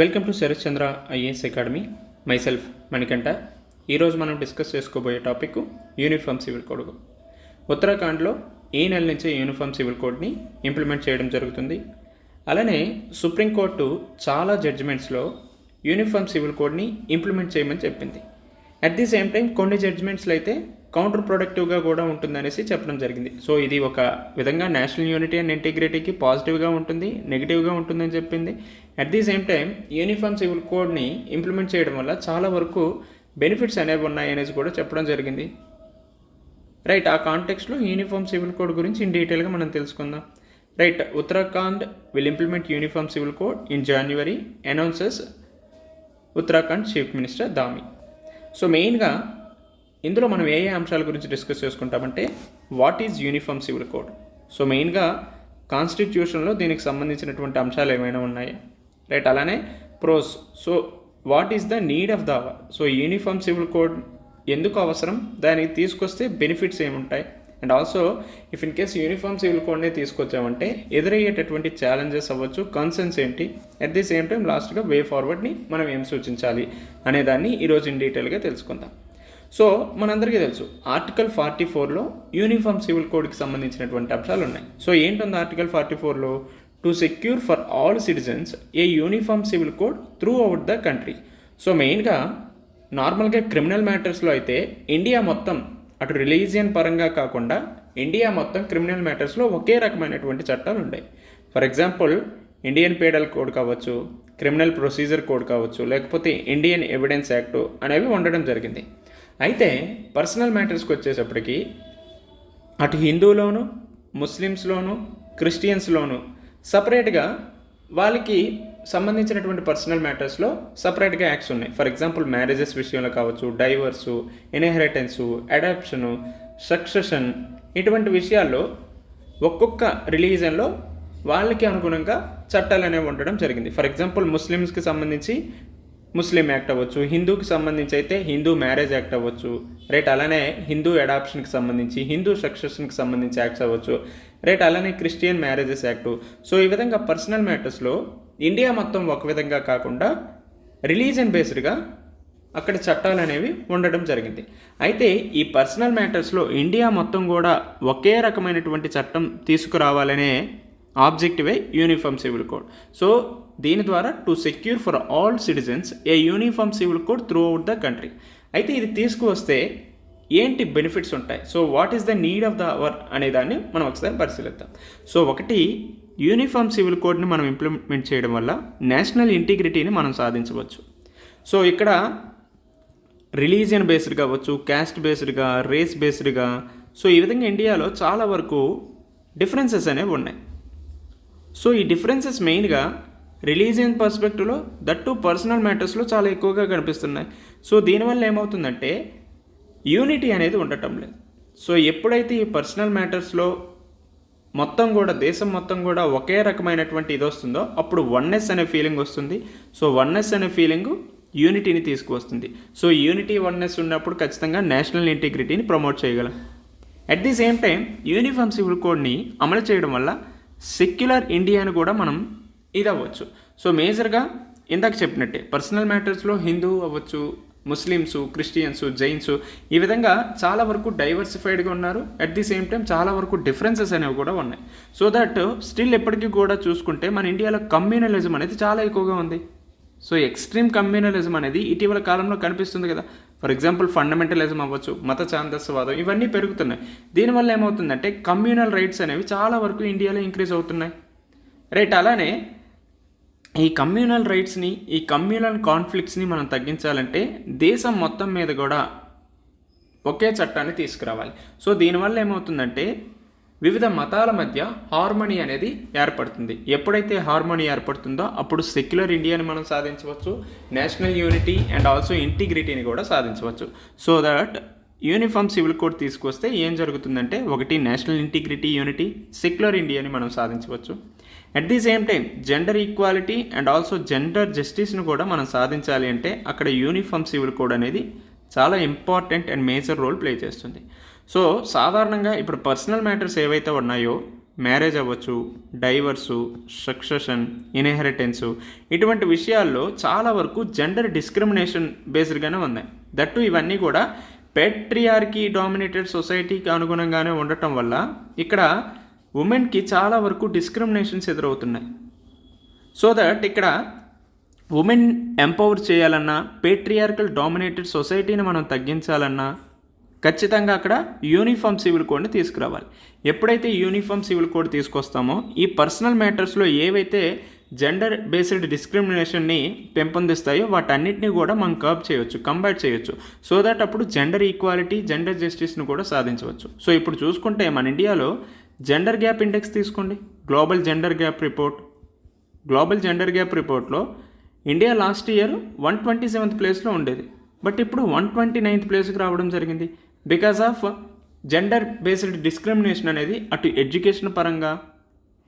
Welcome to Sharath Chandra IAS academy. Myself Manikanta. ఈరోజు మనం discuss చేసుకోబోయే టాపిక్ యూనిఫామ్ సివిల్ కోడ్. ఉత్తరాఖండ్లో ఈ నెల నుంచే యూనిఫామ్ సివిల్ కోడ్ని ఇంప్లిమెంట్ చేయడం జరుగుతుంది. అలానే సుప్రీంకోర్టు చాలా జడ్జిమెంట్స్లో యూనిఫామ్ సివిల్ కోడ్ని ఇంప్లిమెంట్ చేయమని చెప్పింది. అట్ ది సేమ్ టైం కొన్ని జడ్జిమెంట్స్లో అయితే కౌంటర్ ప్రొడక్టివ్గా కూడా ఉంటుందనేసి చెప్పడం జరిగింది. సో ఇది ఒక విధంగా నేషనల్ యూనిటీ అండ్ ఇంటిగ్రిటీకి పాజిటివ్గా ఉంటుంది, నెగిటివ్గా ఉంటుందని చెప్పింది. At the same time uniform civil కోడ్ని ఇంప్లిమెంట్ చేయడం వల్ల చాలా వరకు బెనిఫిట్స్ అనేవి ఉన్నాయనేసి కూడా చెప్పడం జరిగింది. రైట్, ఆ కాంటెక్స్లో యూనిఫామ్ సివిల్ కోడ్ గురించి ఇన్ డీటెయిల్గా మనం తెలుసుకుందాం. Right, Uttarakhand will implement uniform civil code in January announces Uttarakhand chief minister Dhami. So మెయిన్గా ఇందులో మనం ఏ అంశాల గురించి డిస్కస్ చేసుకుంటామంటే what is uniform civil code. So మెయిన్గా కాన్స్టిట్యూషన్లో దీనికి సంబంధించినటువంటి అంశాలు ఏమైనా ఉన్నాయి. రైట్, అలానే pros. So what is the need of the hour. So uniform civil code ఎందుకు అవసరం, దానికి తీసుకొస్తే బెనిఫిట్స్ ఏముంటాయి, and also if in case uniform civil కోడ్ని తీసుకొచ్చామంటే ఎదురయ్యేటటువంటి ఛాలెంజెస్ అవ్వచ్చు, కన్సర్న్స్ ఏంటి, అట్ ది సేమ్ టైం లాస్ట్గా వే ఫార్వర్డ్ని మనం ఏం సూచించాలి అనేదాన్ని ఈరోజు ఇన్ డీటెయిల్గా తెలుసుకుందాం. సో మనందరికీ తెలుసు ఆర్టికల్ 44లో యూనిఫామ్ సివిల్ కోడ్కి సంబంధించినటువంటి అంశాలు ఉన్నాయి. సో ఏంటుంది ఆర్టికల్ 44లో? To secure for all citizens a uniform civil code throughout the country. So మెయిన్గా నార్మల్గా క్రిమినల్ మ్యాటర్స్లో అయితే ఇండియా మొత్తం, అటు రిలీజియన్ పరంగా కాకుండా ఇండియా మొత్తం క్రిమినల్ మ్యాటర్స్లో ఒకే రకమైనటువంటి చట్టాలు ఉన్నాయి. For example Indian penal code కావచ్చు, క్రిమినల్ ప్రొసీజర్ కోడ్ కావచ్చు, లేకపోతే ఇండియన్ ఎవిడెన్స్ యాక్ట్ అనేవి ఉండడం జరిగింది. అయితే పర్సనల్ మ్యాటర్స్కి వచ్చేటప్పటికి అటు హిందువులోను, ముస్లిమ్స్లోను, క్రిస్టియన్స్లోను సపరేట్గా వాళ్ళకి సంబంధించినటువంటి పర్సనల్ మ్యాటర్స్లో సపరేట్గా యాక్ట్స్ ఉన్నాయి. ఫర్ ఎగ్జాంపుల్ మ్యారేజెస్ విషయంలో కావచ్చు, డైవర్సు, ఇన్హెరిటెన్సు, అడాప్షను, సక్సెషన్, ఇటువంటి విషయాల్లో ఒక్కొక్క రిలీజన్లో వాళ్ళకి అనుగుణంగా చట్టాలు అనేవి ఉండడం జరిగింది. ఫర్ ఎగ్జాంపుల్ ముస్లిమ్స్కి సంబంధించి ముస్లిం యాక్ట్ అవ్వచ్చు, హిందూకి సంబంధించి అయితే హిందూ మ్యారేజ్ యాక్ట్ అవ్వచ్చు. రైట్, అలానే హిందూ అడాప్షన్కి సంబంధించి, హిందూ సక్సెషన్కి సంబంధించి యాక్ట్స్ అవ్వచ్చు. రైట్, అలానే క్రిస్టియన్ మ్యారేజెస్ యాక్టు. సో ఈ విధంగా పర్సనల్ మ్యాటర్స్లో ఇండియా మొత్తం ఒక విధంగా కాకుండా రిలీజన్ బేస్డ్గా అక్కడ చట్టాలు అనేవి ఉండడం జరిగింది. అయితే ఈ పర్సనల్ మ్యాటర్స్లో ఇండియా మొత్తం కూడా ఒకే రకమైనటువంటి చట్టం తీసుకురావాలనే ఆబ్జెక్టివే యూనిఫామ్ సివిల్ కోడ్. సో దీని ద్వారా to secure for all citizens a uniform civil code throughout the country. అయితే ఇది తీసుకువస్తే ఏంటి బెనిఫిట్స్ ఉంటాయి, so what is the need of the hour అనేదాన్ని మనం ఒకసారి పరిశీలిద్దాం. సో ఒకటి, యూనిఫామ్ సివిల్ కోడ్ని మనం ఇంప్లిమెంట్ చేయడం వల్ల నేషనల్ ఇంటిగ్రిటీని మనం సాధించవచ్చు. సో ఇక్కడ రిలీజియన్ బేస్డ్ కావచ్చు, క్యాస్ట్ బేస్డ్గా, రేస్ బేస్డ్గా, సో ఈ విధంగా ఇండియాలో చాలా వరకు డిఫరెన్సెస్ అనేవి ఉన్నాయి. సో ఈ డిఫరెన్సెస్ మెయిన్గా రిలీజియన్ పర్స్పెక్టివ్లో, దట్టు పర్సనల్ మ్యాటర్స్లో చాలా ఎక్కువగా కనిపిస్తున్నాయి. సో దీనివల్ల ఏమవుతుందంటే యూనిటీ అనేది ఉండటం లేదు. సో ఎప్పుడైతే ఈ పర్సనల్ మ్యాటర్స్లో మొత్తం కూడా దేశం మొత్తం కూడా ఒకే రకమైనటువంటి ఇది వస్తుందో అప్పుడు వన్నెస్ అనే ఫీలింగ్ వస్తుంది. సో వన్నెస్ అనే ఫీలింగ్ యూనిటీని తీసుకువస్తుంది. సో యూనిటీ, వన్నెస్ ఉన్నప్పుడు ఖచ్చితంగా నేషనల్ ఇంటిగ్రిటీని ప్రమోట్ చేయగలం. At the same time uniform civil కోడ్ని అమలు చేయడం వల్ల సెక్యులర్ ఇండియాను కూడా మనం ఇది అవ్వచ్చు. సో మేజర్గా ఇందాక చెప్పినట్టే పర్సనల్ మ్యాటర్స్లో హిందూ అవ్వచ్చు, ముస్లిమ్స్, క్రిస్టియన్స్, జైన్స్, ఈ విధంగా చాలా వరకు డైవర్సిఫైడ్గా ఉన్నారు. అట్ ది సేమ్ టైం చాలా వరకు డిఫరెన్సెస్ అనేవి కూడా ఉన్నాయి. సో దట్ స్టిల్ ఎప్పటికీ కూడా చూసుకుంటే మన ఇండియాలో కమ్యూనలిజం అనేది చాలా ఎక్కువగా ఉంది. సో ఎక్స్ట్రీమ్ కమ్యూనలిజం అనేది ఇటీవల కాలంలో కనిపిస్తుంది కదా. ఫర్ ఎగ్జాంపుల్ ఫండమెంటలిజం అవ్వచ్చు, మత ఛాందస్యవాదం, ఇవన్నీ పెరుగుతున్నాయి. దీనివల్ల ఏమవుతుందంటే కమ్యూనల్ రైట్స్ అనేవి చాలా వరకు ఇండియాలో ఇంక్రీజ్ అవుతున్నాయి. రైట్, అలానే ఈ కమ్యూనల్ రైట్స్ని, ఈ కమ్యూనల్ కాన్ఫ్లిక్ట్స్ని మనం తగ్గించాలంటే దేశం మొత్తం మీద కూడా ఒకే చట్టాన్ని తీసుకురావాలి. సో దీనివల్ల ఏమవుతుందంటే వివిధ మతాల మధ్య హార్మనీ అనేది ఏర్పడుతుంది. ఎప్పుడైతే హార్మనీ ఏర్పడుతుందో అప్పుడు సెక్యులర్ ఇండియాని మనం సాధించవచ్చు, నేషనల్ యూనిటీ అండ్ ఆల్సో ఇంటిగ్రిటీని కూడా సాధించవచ్చు. So that uniform civil code తీసుకొస్తే ఏం జరుగుతుందంటే ఒకటి నేషనల్ ఇంటిగ్రిటీ, యూనిటీ, సెక్యులర్ ఇండియాని మనం సాధించవచ్చు. At the same time gender equality and also gender జస్టిస్ను కూడా మనం సాధించాలి అంటే అక్కడ యూనిఫామ్ సివిల్ కోడ్ అనేది చాలా important and major role play చేస్తుంది. సో సాధారణంగా ఇప్పుడు పర్సనల్ మ్యాటర్స్ ఏవైతే ఉన్నాయో మ్యారేజ్ అవ్వచ్చు, డైవర్సు, సక్సెషన్, ఇన్హెరిటెన్సు, ఇటువంటి విషయాల్లో చాలా వరకు జెండర్ డిస్క్రిమినేషన్ బేస్డ్గానే ఉన్నాయి. దట్టు ఇవన్నీ కూడా పేట్రియార్కీ డామినేటెడ్ సొసైటీకి అనుగుణంగానే ఉండటం వల్ల ఇక్కడ ఉమెన్కి చాలా వరకు డిస్క్రిమినేషన్స్ ఎదురవుతున్నాయి. సో దట్ ఇక్కడ ఉమెన్ ఎంపవర్ చేయాలన్నా, పేట్రియార్కల్ డామినేటెడ్ సొసైటీని మనం తగ్గించాలన్నా ఖచ్చితంగా అక్కడ యూనిఫామ్ సివిల్ కోడ్ని తీసుకురావాలి. ఎప్పుడైతే యూనిఫామ్ సివిల్ కోడ్ తీసుకొస్తామో ఈ పర్సనల్ మ్యాటర్స్లో ఏవైతే జెండర్ బేస్డ్ డిస్క్రిమినేషన్ని పెంపొందిస్తాయో వాటన్నిటిని కూడా మనం కర్బ్ చేయొచ్చు, కంబాట్ చేయొచ్చు. సో దట్ అప్పుడు జెండర్ ఈక్వాలిటీ, జెండర్ జస్టిస్ను కూడా సాధించవచ్చు. సో ఇప్పుడు చూసుకుంటే మన ఇండియాలో జెండర్ గ్యాప్ ఇండెక్స్ తీసుకోండి, గ్లోబల్ జెండర్ గ్యాప్ రిపోర్ట్లో ఇండియా లాస్ట్ ఇయర్ 127th ప్లేస్లో ఉండేది. బట్ ఇప్పుడు 129th ప్లేస్కి రావడం జరిగింది. Because of gender based discrimination అనేది అటు ఎడ్యుకేషన్ పరంగా,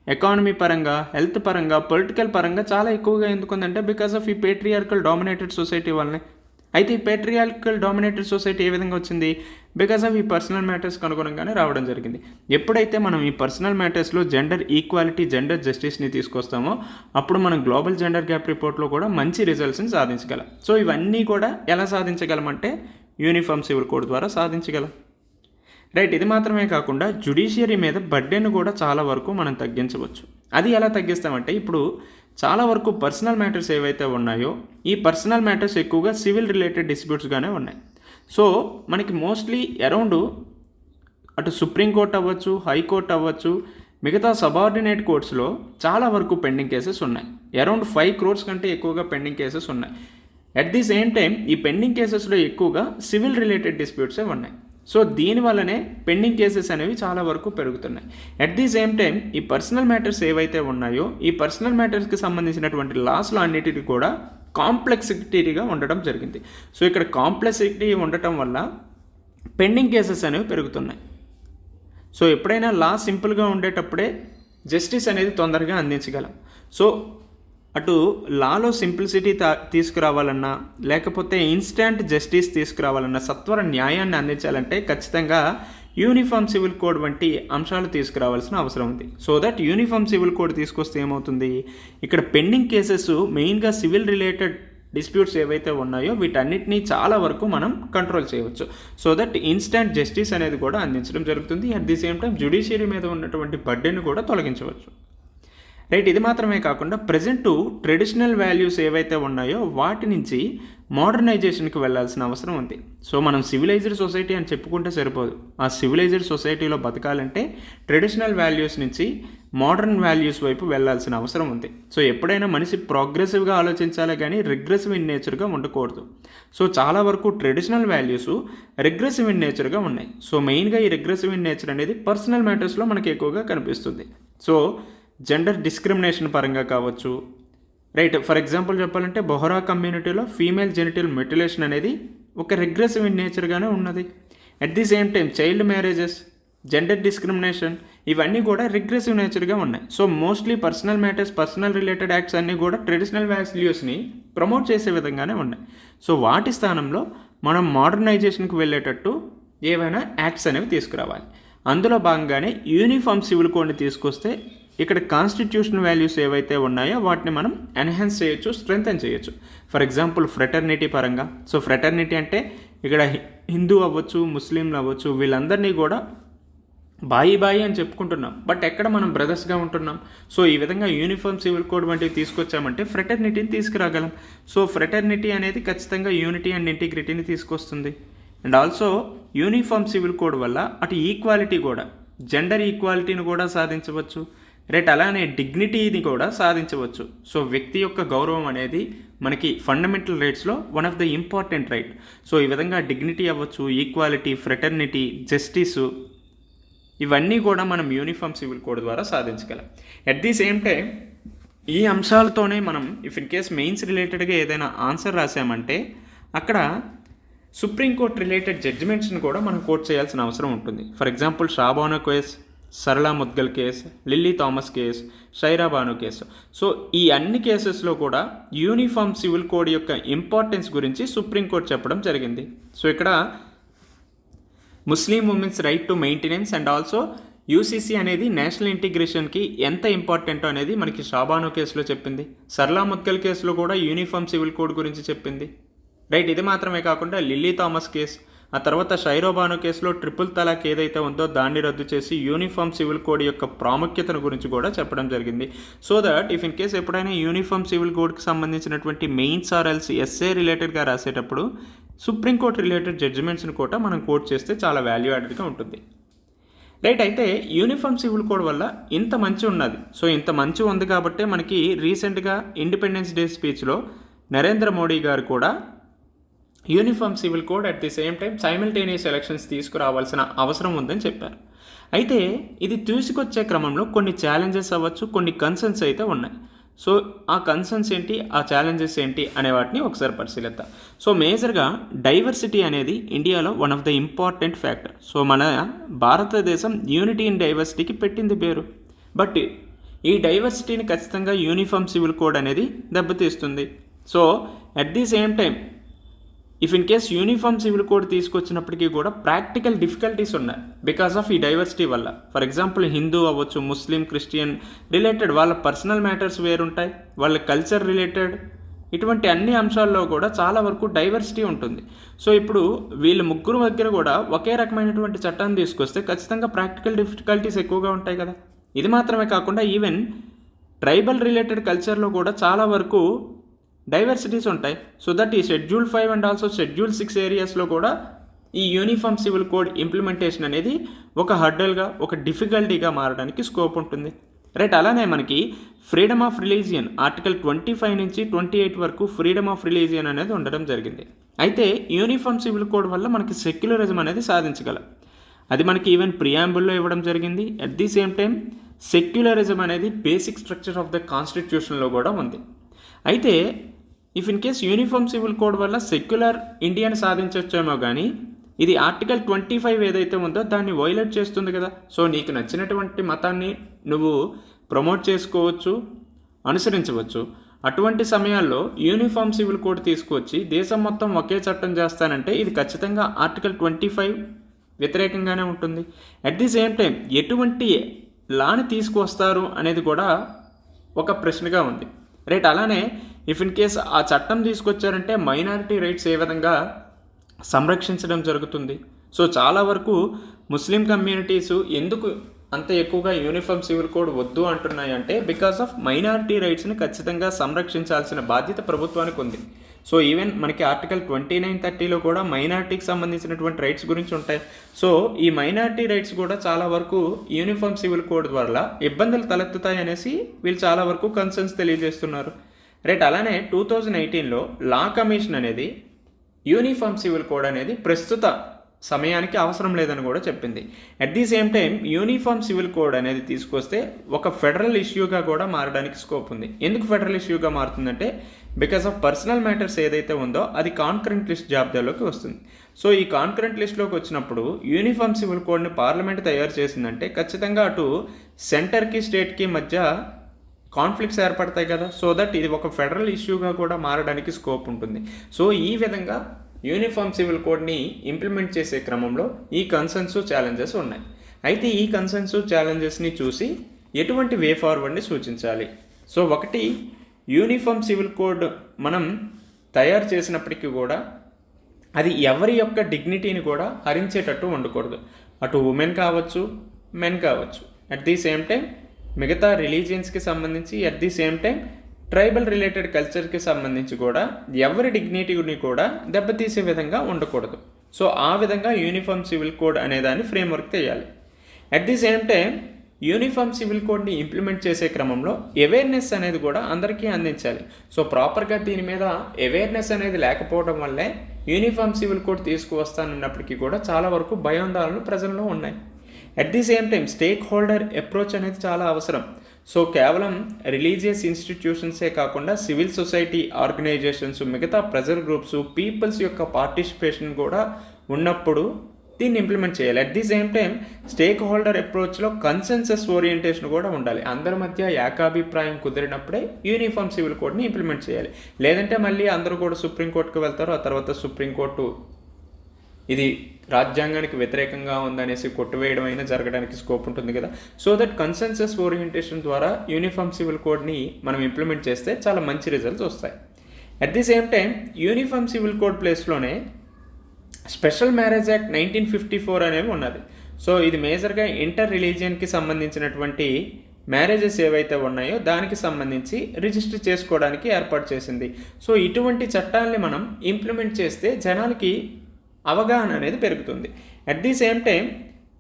ఎకానమీ పరంగా, హెల్త్ పరంగా, పొలిటికల్ పరంగా చాలా ఎక్కువగా ఎందుకుందంటే బికాస్ ఆఫ్ ఈ పేట్రియార్కల్ డామినేటెడ్ సొసైటీ వల్లనే. అయితే ఈ పేట్రియార్కల్ డామినేటెడ్ సొసైటీ ఏ విధంగా వచ్చింది? బికాస్ ఆఫ్ ఈ పర్సనల్ మ్యాటర్స్కి అనుగుణంగానే రావడం జరిగింది. ఎప్పుడైతే మనం ఈ పర్సనల్ మ్యాటర్స్లో జెండర్ ఈక్వాలిటీ, జెండర్ జస్టిస్ని తీసుకొస్తామో అప్పుడు మనం గ్లోబల్ జెండర్ గ్యాప్ రిపోర్ట్లో కూడా మంచి రిజల్ట్స్ని సాధించగలం. సో ఇవన్నీ కూడా ఎలా సాధించగలమంటే యూనిఫామ్ సివిల్ కోడ్ ద్వారా సాధించగలం. రైట్. ఇది మాత్రమే కాకుండా జ్యుడిషియరీ మీద బర్డెన్ కూడా చాలా వరకు మనం తగ్గించవచ్చు. అది ఎలా తగ్గిస్తామంటే ఇప్పుడు చాలా వరకు పర్సనల్ మ్యాటర్స్ ఏవైతే ఉన్నాయో ఈ పర్సనల్ మ్యాటర్స్ ఎక్కువగా సివిల్ రిలేటెడ్ డిస్ప్యూట్స్గానే ఉన్నాయి. సో మనకి మోస్ట్లీ అరౌండ్ అటు సుప్రీంకోర్టు అవ్వచ్చు, హైకోర్టు అవ్వచ్చు, మిగతా సబార్డినేట్ కోర్ట్స్లో చాలా వరకు పెండింగ్ కేసెస్ ఉన్నాయి. అరౌండ్ 5 crores కంటే ఎక్కువగా పెండింగ్ కేసెస్ ఉన్నాయి. అట్ ది సేమ్ టైం ఈ పెండింగ్ కేసెస్లో ఎక్కువగా సివిల్ రిలేటెడ్ డిస్ప్యూట్సే ఉన్నాయి. సో దీనివల్లనే పెండింగ్ కేసెస్ అనేవి చాలా వరకు పెరుగుతున్నాయి. అట్ ది సేమ్ టైం ఈ పర్సనల్ మ్యాటర్స్ ఏవైతే ఉన్నాయో ఈ పర్సనల్ మ్యాటర్స్కి సంబంధించినటువంటి లాస్లో అన్నిటికీ కూడా కాంప్లెక్సిటీగా ఉండడం జరిగింది. సో ఇక్కడ కాంప్లెక్సిటీ ఉండటం వల్ల పెండింగ్ కేసెస్ అనేవి పెరుగుతున్నాయి. సో ఎప్పుడైనా లా సింపుల్గా ఉండేటప్పుడే జస్టిస్ అనేది తొందరగా అందించగలం. సో అటు లాలో సింప్లిసిటీ తీసుకురావాలన్నా లేకపోతే ఇన్స్టాంట్ జస్టిస్ తీసుకురావాలన్నా, సత్వర న్యాయాన్ని అందించాలంటే ఖచ్చితంగా యూనిఫామ్ సివిల్ కోడ్ వంటి అంశాలు తీసుకురావాల్సిన అవసరం ఉంది. So that uniform civil code తీసుకొస్తే ఏమవుతుంది, ఇక్కడ పెండింగ్ కేసెస్ మెయిన్గా సివిల్ రిలేటెడ్ డిస్ప్యూట్స్ ఏవైతే ఉన్నాయో వీటన్నిటినీ చాలా వరకు మనం కంట్రోల్ చేయవచ్చు. సో దట్ ఇన్స్టాంట్ జస్టిస్ అనేది కూడా అందించడం జరుగుతుంది. At the same time judiciary మీద ఉన్నటువంటి బర్డెన్ కూడా తొలగించవచ్చు. రైట్. ఇది మాత్రమే కాకుండా ప్రజెంటు ట్రెడిషనల్ వాల్యూస్ ఏవైతే ఉన్నాయో వాటి నుంచి మోడర్నైజేషన్కి వెళ్ళాల్సిన అవసరం ఉంది. సో మనం సివిలైజ్డ్ సొసైటీ అని చెప్పుకుంటే సరిపోదు. ఆ సివిలైజ్డ్ సొసైటీలో బతకాలంటే ట్రెడిషనల్ వాల్యూస్ నుంచి మోడర్న్ వాల్యూస్ వైపు వెళ్ళాల్సిన అవసరం ఉంది. సో ఎప్పుడైనా మనిషి ప్రోగ్రెసివ్గా ఆలోచించాలి కానీ రిగ్రెసివ్ ఇన్ నేచర్గా ఉండకూడదు. సో చాలా వరకు ట్రెడిషనల్ వాల్యూస్ రిగ్రెసివ్ ఇన్ నేచర్గా ఉన్నాయి. సో మెయిన్గా ఈ రిగ్రెసివ్ ఇన్ నేచర్ అనేది పర్సనల్ మ్యాటర్స్లో మనకి ఎక్కువగా కనిపిస్తుంది. సో జెండర్ డిస్క్రిమినేషన్ పరంగా కావచ్చు. రైట్. ఫర్ ఎగ్జాంపుల్ చెప్పాలంటే బొహరా కమ్యూనిటీలో ఫీమేల్ జెనిటల్ మెటిలేషన్ అనేది ఒక రిగ్రెసివ్ ఇన్ నేచర్గానే ఉన్నది. At the same time child marriages, gender discrimination ఇవన్నీ కూడా రిగ్రెసివ్ నేచర్గా ఉన్నాయి. So mostly personal matters, personal related acts అన్నీ కూడా ట్రెడిషనల్ వాల్యూస్ని ప్రమోట్ చేసే విధంగానే ఉన్నాయి. సో వాటి స్థానంలో మనం మోడర్నైజేషన్కి వెళ్ళేటట్టు ఏవైనా యాక్ట్స్ అనేవి తీసుకురావాలి. అందులో భాగంగానే యూనిఫామ్ సివిల్ కోడ్ని తీసుకొస్తే ఇక్కడ కాన్స్టిట్యూషనల్ వాల్యూస్ ఏవైతే ఉన్నాయో వాటిని మనం ఎన్హాన్స్ చేయొచ్చు, స్ట్రెంథెన్ చేయొచ్చు. ఫర్ ఎగ్జాంపుల్ ఫ్రెటర్నిటీ పరంగా. సో ఫ్రెటర్నిటీ అంటే ఇక్కడ హిందూ అవ్వచ్చు, ముస్లింలు అవ్వచ్చు, వీళ్ళందరినీ కూడా బాయి అని చెప్పుకుంటున్నాం. బట్ ఎక్కడ మనం బ్రదర్స్గా ఉంటున్నాం. సో ఈ విధంగా యూనిఫామ్ సివిల్ కోడ్ వంటివి తీసుకొచ్చామంటే ఫ్రెటర్నిటీని తీసుకురాగలం. సో ఫ్రెటర్నిటీ అనేది ఖచ్చితంగా యూనిటీ అండ్ ఇంటిగ్రిటీని తీసుకొస్తుంది. And also uniform civil code వల్ల అటు ఈక్వాలిటీ కూడా, జెండర్ ఈక్వాలిటీని కూడా సాధించవచ్చు. రైట్. అలానే డిగ్నిటీని కూడా సాధించవచ్చు. సో వ్యక్తి యొక్క గౌరవం అనేది మనకి ఫండమెంటల్ రైట్స్లో one of the important right. So ఈ విధంగా డిగ్నిటీ అవ్వచ్చు, ఈక్వాలిటీ, ఫ్రెటర్నిటీ, జస్టిసు ఇవన్నీ కూడా మనం యూనిఫామ్ సివిల్ కోడ్ ద్వారా సాధించగలం. అట్ ది సేమ్ టైం ఈ అంశాలతోనే మనం ఇఫ్ ఇన్ కేస్ మెయిన్స్ రిలేటెడ్గా ఏదైనా ఆన్సర్ రాసామంటే అక్కడ సుప్రీంకోర్టు రిలేటెడ్ జడ్జిమెంట్స్ని కూడా మనం కోట్ చేయాల్సిన అవసరం ఉంటుంది. For example Shah Bano case, Sarla Mudgal case, Lily Thomas case, Shayara Bano case. So ఈ అన్ని కేసెస్లో కూడా యూనిఫామ్ సివిల్ కోడ్ యొక్క ఇంపార్టెన్స్ గురించి సుప్రీంకోర్టు చెప్పడం జరిగింది. సో ఇక్కడ Muslim women's right to maintenance and also UCC అనేది నేషనల్ ఇంటిగ్రేషన్కి ఎంత ఇంపార్టెంటో అనేది మనకి షాబానో కేసులో చెప్పింది. సర్లా ముద్గల్ కేసులో కూడా యూనిఫామ్ సివిల్ కోడ్ గురించి చెప్పింది. రైట్, ఇది మాత్రమే కాకుండా లిల్లీ థామస్ కేసు, ఆ తర్వాత షైరోబానో కేసులో ట్రిపుల్ తలాక్ ఏదైతే ఉందో దాన్ని రద్దు చేసి యూనిఫామ్ సివిల్ కోడ్ యొక్క ప్రాముఖ్యతను గురించి కూడా చెప్పడం జరిగింది. So that if in case ఎప్పుడైనా యూనిఫామ్ సివిల్ కోడ్కి సంబంధించినటువంటి మెయిన్స్ ఆర్ఎల్స్ ఎస్ఏ రిలేటెడ్గా రాసేటప్పుడు సుప్రీంకోర్టు రిలేటెడ్ జడ్జిమెంట్స్ని కూడా మనం కోట్ చేస్తే చాలా వాల్యూ యాడెడ్గా ఉంటుంది. రైట్, అయితే యూనిఫామ్ సివిల్ కోడ్ వల్ల ఇంత మంచి ఉన్నది. సో ఇంత మంచి ఉంది కాబట్టి మనకి రీసెంట్గా ఇండిపెండెన్స్ డే స్పీచ్లో నరేంద్ర మోడీ గారు కూడా uniform civil code at the same time simultaneous elections తీసుకురావాల్సిన అవసరం ఉందని చెప్పారు. అయితే ఇది తీసుకొచ్చే క్రమంలో కొన్ని ఛాలెంజెస్ అవ్వచ్చు, కొన్ని కన్సర్న్స్ అయితే ఉన్నాయి. సో ఆ కన్సర్న్స్ ఏంటి, ఆ ఛాలెంజెస్ ఏంటి అనే వాటిని ఒకసారి పరిశీలిద్దాం. సో మేజర్గా డైవర్సిటీ అనేది ఇండియాలో one of the important factor. So మన భారతదేశం యూనిటీ ఇన్ డైవర్సిటీకి పెట్టింది పేరు. బట్ ఈ డైవర్సిటీని ఖచ్చితంగా యూనిఫామ్ సివిల్ కోడ్ అనేది దెబ్బతీస్తుంది. So at the same time if in case uniform civil code తీసుకొచ్చినప్పటికీ కూడా ప్రాక్టికల్ డిఫికల్టీస్ ఉన్నాయి బికాస్ ఆఫ్ ఈ డైవర్సిటీ వల్ల. ఫర్ ఎగ్జాంపుల్ హిందూ అవ్వచ్చు, ముస్లిం, క్రిస్టియన్ రిలేటెడ్ వాళ్ళ పర్సనల్ మ్యాటర్స్ వేరుంటాయి, వాళ్ళ కల్చర్ రిలేటెడ్, ఇటువంటి అన్ని అంశాల్లో కూడా చాలా వరకు డైవర్సిటీ ఉంటుంది. సో ఇప్పుడు వీళ్ళ ముగ్గురు దగ్గర కూడా ఒకే రకమైనటువంటి చట్టాన్ని తీసుకొస్తే ఖచ్చితంగా ప్రాక్టికల్ డిఫికల్టీస్ ఎక్కువగా ఉంటాయి కదా. ఇది మాత్రమే కాకుండా ఈవెన్ ట్రైబల్ రిలేటెడ్ కల్చర్లో కూడా చాలా వరకు డైవర్సిటీస్ ఉంటాయి. సో దట్ ఈ షెడ్యూల్ 5 అండ్ ఆల్సో షెడ్యూల్ 6 ఏరియాస్లో కూడా ఈ యూనిఫామ్ సివిల్ కోడ్ ఇంప్లిమెంటేషన్ అనేది ఒక హర్డల్గా, ఒక డిఫికల్టీగా మారడానికి స్కోప్ ఉంటుంది. రైట్, అలానే మనకి ఫ్రీడమ్ ఆఫ్ రిలీజియన్ ఆర్టికల్ 25 నుంచి 28 వరకు ఫ్రీడమ్ ఆఫ్ రిలీజియన్ అనేది ఉండడం జరిగింది. అయితే యూనిఫామ్ సివిల్ కోడ్ వల్ల మనకి సెక్యులరిజం అనేది సాధించగలం. అది మనకి ఈవెన్ ప్రియాంబుల్లో ఇవ్వడం జరిగింది. At the same time secularism అనేది బేసిక్ స్ట్రక్చర్ ఆఫ్ ద కాన్స్టిట్యూషన్లో కూడా ఉంది. అయితే if in case uniform civil code వల్ల సెక్యులర్ ఇండియాని సాధించవచ్చేమో కానీ ఇది ఆర్టికల్ 25 ఏదైతే ఉందో దాన్ని వైలేట్ చేస్తుంది కదా. సో నీకు నచ్చినటువంటి మతాన్ని నువ్వు ప్రమోట్ చేసుకోవచ్చు, అనుసరించవచ్చు. అటువంటి సమయాల్లో యూనిఫామ్ సివిల్ కోడ్ తీసుకొచ్చి దేశం మొత్తం ఒకే చట్టం చేస్తానంటే ఇది ఖచ్చితంగా ఆర్టికల్ 25 వ్యతిరేకంగానే ఉంటుంది. అట్ ది సేమ్ టైం ఎటువంటి లాని తీసుకువస్తారు అనేది కూడా ఒక ప్రశ్నగా ఉంది. రైట్, అలానే ఇఫ్ ఇన్ కేస్ ఆ చట్టం తీసుకొచ్చారంటే మైనారిటీ రైట్స్ ఏ విధంగా సంరక్షించడం జరుగుతుంది. సో చాలా వరకు ముస్లిం కమ్యూనిటీస్ ఎందుకు అంత ఎక్కువగా యూనిఫామ్ సివిల్ కోడ్ వద్దు అంటున్నాయి అంటే బికాస్ ఆఫ్ మైనారిటీ రైట్స్ని ఖచ్చితంగా సంరక్షించాల్సిన బాధ్యత ప్రభుత్వానికి ఉంది. సో ఈవెన్ మనకి ఆర్టికల్ 29, 30లో కూడా మైనారిటీకి సంబంధించినటువంటి రైట్స్ గురించి ఉంటాయి. సో ఈ మైనారిటీ రైట్స్ కూడా చాలా వరకు యూనిఫామ్ సివిల్ కోడ్ వల్ల ఇబ్బందులు తలెత్తుతాయి అనేసి వీళ్ళు చాలా వరకు కన్సర్న్స్ తెలియజేస్తున్నారు. రైట్, అలానే 2018లో లా కమిషన్ అనేది యూనిఫామ్ సివిల్ కోడ్ అనేది ప్రస్తుత సమయానికి అవసరం లేదని కూడా చెప్పింది. At the same time uniform civil code అనేది తీసుకొస్తే ఒక ఫెడరల్ ఇష్యూగా కూడా మారడానికి స్కోప్ ఉంది. ఎందుకు ఫెడరల్ ఇష్యూగా మారుతుందంటే బికాస్ ఆఫ్ పర్సనల్ మ్యాటర్స్ ఏదైతే ఉందో అది కాన్కరెంట్ లిస్ట్ జాబితాలోకి వస్తుంది. సో ఈ కాన్కరెంట్ లిస్ట్లోకి వచ్చినప్పుడు యూనిఫామ్ సివిల్ కోడ్ని పార్లమెంట్ తయారు చేసిందంటే ఖచ్చితంగా అటు సెంటర్కి స్టేట్కి మధ్య కాన్ఫ్లిక్ట్స్ ఏర్పడతాయి కదా. సో దట్ ఇది ఒక ఫెడరల్ ఇష్యూగా కూడా మారడానికి స్కోప్ ఉంటుంది. సో ఈ విధంగా యూనిఫామ్ సివిల్ కోడ్ని ఇంప్లిమెంట్ చేసే క్రమంలో ఈ కన్సర్న్స్, ఛాలెంజెస్ ఉన్నాయి. అయితే ఈ కన్సర్న్స్, ఛాలెంజెస్ని చూసి ఎటువంటి వే ఫార్వర్డ్ని సూచించాలి. సో ఒకటి, యూనిఫామ్ సివిల్ కోడ్ మనం తయారు చేసినప్పటికీ కూడా అది ఎవరి యొక్క డిగ్నిటీని కూడా హరించేటట్టు ఉండకూడదు. అటు ఉమెన్ కావచ్చు, మెన్ కావచ్చు, అట్ ది సేమ్ టైం మిగతా రిలీజియన్స్కి సంబంధించి, at the same time tribal related కల్చర్కి సంబంధించి కూడా ఎవరి డిగ్నిటీని కూడా దెబ్బతీసే విధంగా ఉండకూడదు. సో ఆ విధంగా యూనిఫామ్ సివిల్ కోడ్ అనేదాన్ని ఫ్రేమ్వర్క్ చేయాలి. At the same time uniform civil కోడ్ని ఇంప్లిమెంట్ చేసే క్రమంలో అవేర్నెస్ అనేది కూడా అందరికీ అందించాలి. సో ప్రాపర్గా దీని మీద అవేర్నెస్ అనేది లేకపోవడం వల్లే యూనిఫామ్ సివిల్ కోడ్ తీసుకువస్తానన్నప్పటికీ కూడా చాలా వరకు భయాందోళనలు ప్రజల్లో ఉన్నాయి. At the same time stakeholder approach అనేది చాలా అవసరం. సో కేవలం రిలీజియస్ ఇన్స్టిట్యూషన్సే కాకుండా సివిల్ సొసైటీ ఆర్గనైజేషన్స్, మిగతా ప్రెజర్ గ్రూప్స్, పీపుల్స్ యొక్క పార్టిసిపేషన్ కూడా ఉన్నప్పుడు దీన్ని ఇంప్లిమెంట్ చేయాలి. At the same time stakeholder అప్రోచ్లో కన్సెన్సస్ ఓరియంటేషన్ కూడా ఉండాలి. అందరి మధ్య ఏకాభిప్రాయం కుదిరినప్పుడే యూనిఫామ్ సివిల్ కోడ్ని ఇంప్లిమెంట్ చేయాలి. లేదంటే మళ్ళీ అందరూ కూడా సుప్రీంకోర్టుకు వెళ్తారు, ఆ తర్వాత సుప్రీంకోర్టు ఇది రాజ్యాంగానికి వ్యతిరేకంగా ఉందనేసి కొట్టువేయడం అయినా జరగడానికి స్కోప్ ఉంటుంది కదా. సో దట్ కన్సెన్సస్ ఓరియంటేషన్ ద్వారా యూనిఫామ్ సివిల్ కోడ్ని మనం ఇంప్లిమెంట్ చేస్తే చాలా మంచి రిజల్ట్స్ వస్తాయి. At the same time uniform civil code ప్లేస్లోనే స్పెషల్ మ్యారేజ్ యాక్ట్ 1954 అనేవి ఉన్నది. సో ఇది మేజర్గా ఇంటర్ రిలీజియన్కి సంబంధించినటువంటి మ్యారేజెస్ ఏవైతే ఉన్నాయో దానికి సంబంధించి రిజిస్టర్ చేసుకోవడానికి ఏర్పాటు చేసింది. సో ఇటువంటి చట్టాలని మనం ఇంప్లిమెంట్ చేస్తే జనాలకి అవగాహన అనేది పెరుగుతుంది. అట్ ది సేమ్ టైం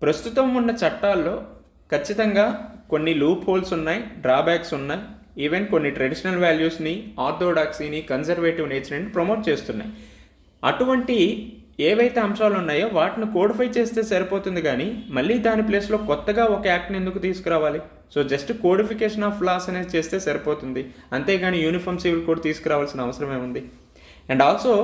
ప్రస్తుతం ఉన్న చట్టాల్లో ఖచ్చితంగా కొన్ని లూప్ హోల్స్ ఉన్నాయి, డ్రాబ్యాక్స్ ఉన్నాయి, ఈవెన్ కొన్ని ట్రెడిషనల్ వాల్యూస్ని, ఆర్థోడాక్సీని, కన్జర్వేటివ్ నేచర్ని ప్రమోట్ చేస్తున్నాయి. అటువంటి ఏవైతే అంశాలు ఉన్నాయో వాటిని కోడిఫై చేస్తే సరిపోతుంది, కానీ మళ్ళీ దాని ప్లేస్లో కొత్తగా ఒక యాక్ట్ని ఎందుకు తీసుకురావాలి? So just codification of laws అనేది చేస్తే సరిపోతుంది, అంతేగాని యూనిఫామ్ సివిల్ కోడ్ తీసుకురావాల్సిన అవసరం ఏముంది? అండ్ ఆల్సో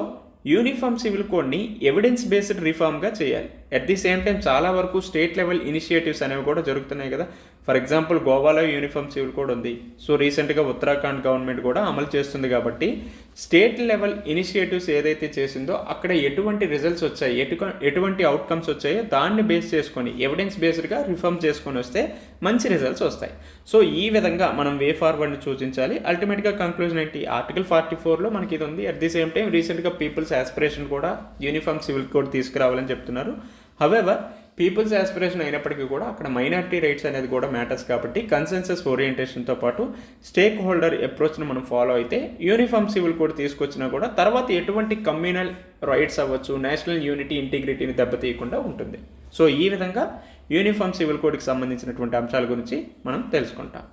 యూనిఫామ్ సివిల్ కోడ్ని ఎవిడెన్స్ బేస్డ్ రిఫార్మ్గా చేయాలి. అట్ ది సేమ్ టైం చాలా వరకు స్టేట్ లెవెల్ ఇనిషియేటివ్స్ అనేవి కూడా జరుగుతున్నాయి కదా. ఫర్ ఎగ్జాంపుల్ గోవాలో యూనిఫామ్ సివిల్ కోడ్ ఉంది. సో రీసెంట్గా ఉత్తరాఖండ్ గవర్నమెంట్ కూడా అమలు చేస్తుంది. కాబట్టి స్టేట్ లెవెల్ ఇనిషియేటివ్స్ ఏదైతే చేసిందో అక్కడ ఎటువంటి రిజల్ట్స్ వచ్చాయి, ఎటువంటి అవుట్కమ్స్ వచ్చాయో దాన్ని బేస్ చేసుకొని ఎవిడెన్స్ బేస్డ్గా రిఫార్మ్ చేసుకొని వస్తే మంచి రిజల్ట్స్ వస్తాయి. సో ఈ విధంగా మనం వే ఫార్వర్డ్ని సూచించాలి. అల్టిమేట్గా కంక్లూజన్ ఏంటి? ఆర్టికల్ 44లో మనకి ఇది ఉంది. అట్ ది సేమ్ టైం రీసెంట్గా పీపుల్స్ యాస్పిరేషన్ కూడా యూనిఫామ్ సివిల్ కోడ్ తీసుకురావాలని చెప్తున్నారు. హవెవర్ పీపుల్స్ యాస్పిరేషన్ అయినప్పటికీ కూడా అక్కడ మైనారిటీ రైట్స్ అనేది కూడా మ్యాటర్స్. కాబట్టి కన్సెన్సస్ ఓరియంటేషన్తో పాటు స్టేక్ హోల్డర్ అప్రోచ్ని మనం ఫాలో అయితే యూనిఫామ్ సివిల్ కోడ్ తీసుకొచ్చినా కూడా తర్వాత ఎటువంటి కమ్యూనల్ రైట్స్ అవ్వచ్చు, నేషనల్ యూనిటీ, ఇంటిగ్రిటీని దెబ్బతీయకుండా ఉంటుంది. సో ఈ విధంగా యూనిఫామ్ సివిల్ కోడ్కి సంబంధించినటువంటి అంశాల గురించి మనం తెలుసుకుంటాం.